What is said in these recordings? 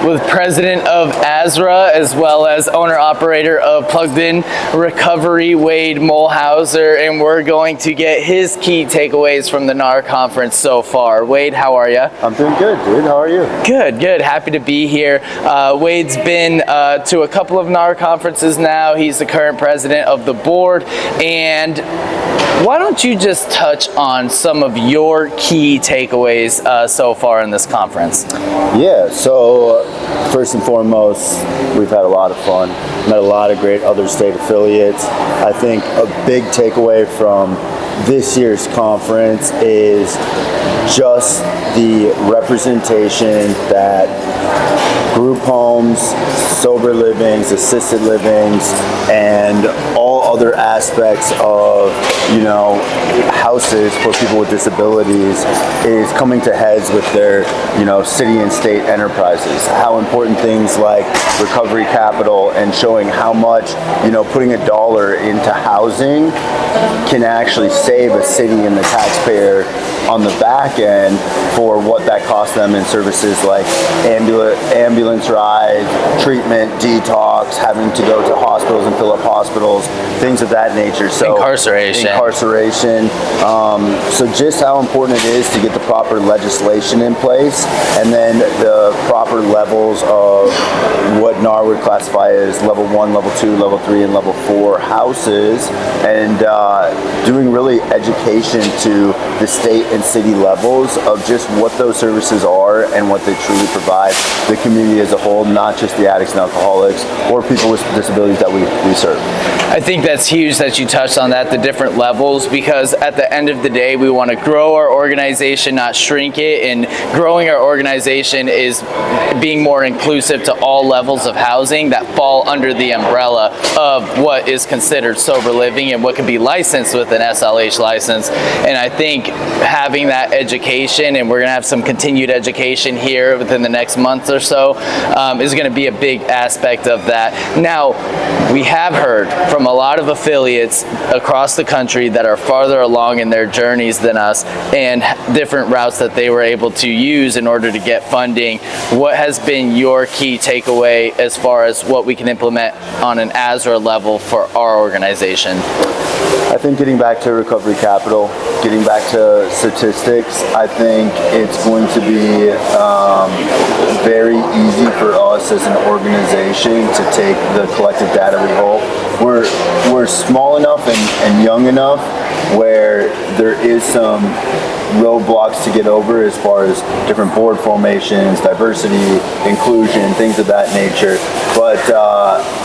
with president of AzRHA as well as owner-operator of Plugged In Recovery, Wade Muhlhauser, and we're going to get his key takeaways from the NARR conference so far. Wade, how are you? I'm doing good, dude. How are you? Good, good. Happy to be here. Wade's been to a couple of NARR conferences now. He's the current president of the board, and why don't you just touch on some of your key takeaways so far in this conference? Yeah, so first and foremost, we've had a lot of fun. Met a lot of great other state affiliates. I think a big takeaway from this year's conference is just the representation that group homes, sober livings, assisted livings, and all other aspects of, houses for people with disabilities is coming to heads with their, city and state enterprises. How important things like recovery capital and showing how much, putting $1 into housing can actually save a city and the taxpayer on the back end for what that costs them in services like ambulance ride, treatment, detox, having to go to hospitals and fill up hospitals, things of that nature. So incarceration. So just how important it is to get the proper legislation in place, and then the proper levels of what NARR would classify as level 1, level 2, level 3, and level 4 houses, and doing really education to the state and city levels of just what those services are and what they truly provide the community as a whole, not just the addicts and alcoholics or people with disabilities that we serve. I think that's huge that you touched on that, the different levels, because at the end of the day, we want to grow our organization, not shrink it, and growing our organization is being more inclusive to all levels of housing that fall under the umbrella of what is considered sober living and what can be licensed with an SLH license. And I think having that education, and we're going to have some continued education here within the next month or so, is going to be a big aspect of that. Now, we have heard from a lot of affiliates across the country that are farther along in their journeys than us and different routes that they were able to use in order to get funding. What has been your key takeaway as far as what we can implement on an AzRHA level for our organization? I think getting back to recovery capital, getting back to statistics, I think it's going to be very easy for us as an organization to take the collective data we hold. We're small enough and young enough where there is some roadblocks to get over as far as different board formations, diversity, inclusion, things of that nature. But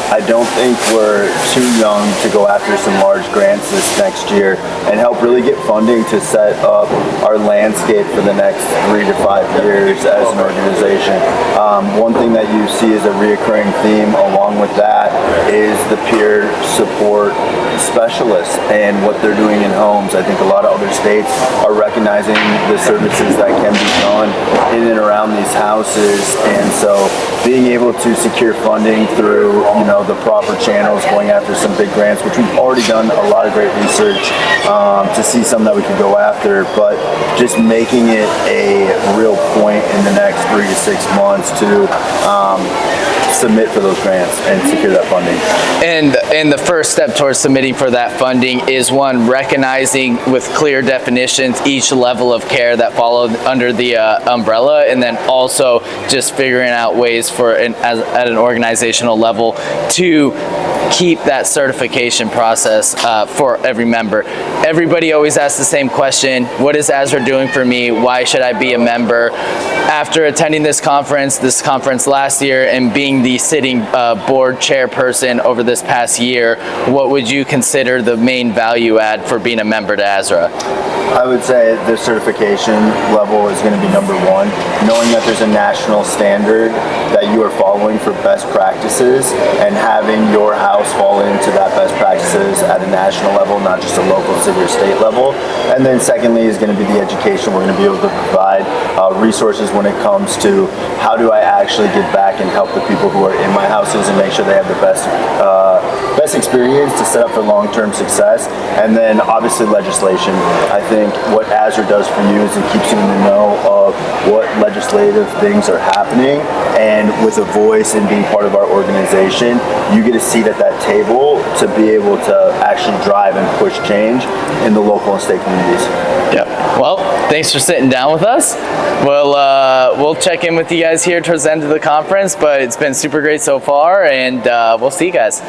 I don't think we're too young to go after some large grants this next year and help really get funding to set up our landscape for the next 3 to 5 years as an organization. One thing that you see as a reoccurring theme along with that is the peer support specialists and what they're doing in homes. I think a lot of other states are recognizing the services that can be done in and around these houses, and so being able to secure funding through the proper channels, going after some big grants, which we've already done a lot of great research to see some that we could go after, but just making it a real point in the next 3 to 6 months to submit for those grants and secure that funding. And the first step towards submitting for that funding is one, recognizing with clear definitions each level of care that followed under the umbrella, and then also just figuring out ways for at an organizational level to keep that certification process for every member. Everybody always asks the same question: what is AzRHA doing for me? Why should I be a member? After attending this conference last year and being the sitting board chairperson over this past year, what would you consider the main value add for being a member to AzRHA? I would say the certification level is going to be number one. Knowing that there's a national standard that you are following for best practices and having your house fall into that best practices at a national level, not just a local city or state level. And then secondly is going to be the education. We're going to be able to provide resources when it comes to how do I actually give back and help the people who are in my houses and make sure they have the best best experience to set up for long-term success. And then obviously legislation. I think what AzRHA does for you is it keeps you in the know of what legislative things are happening, and with a voice and being part of our organization, you get a seat at that table to be able to actually drive and push change in the local and state communities. Yep. Well, thanks for sitting down with us. We'll check in with you guys here towards the end of the conference, but it's been super great so far, and we'll see you guys.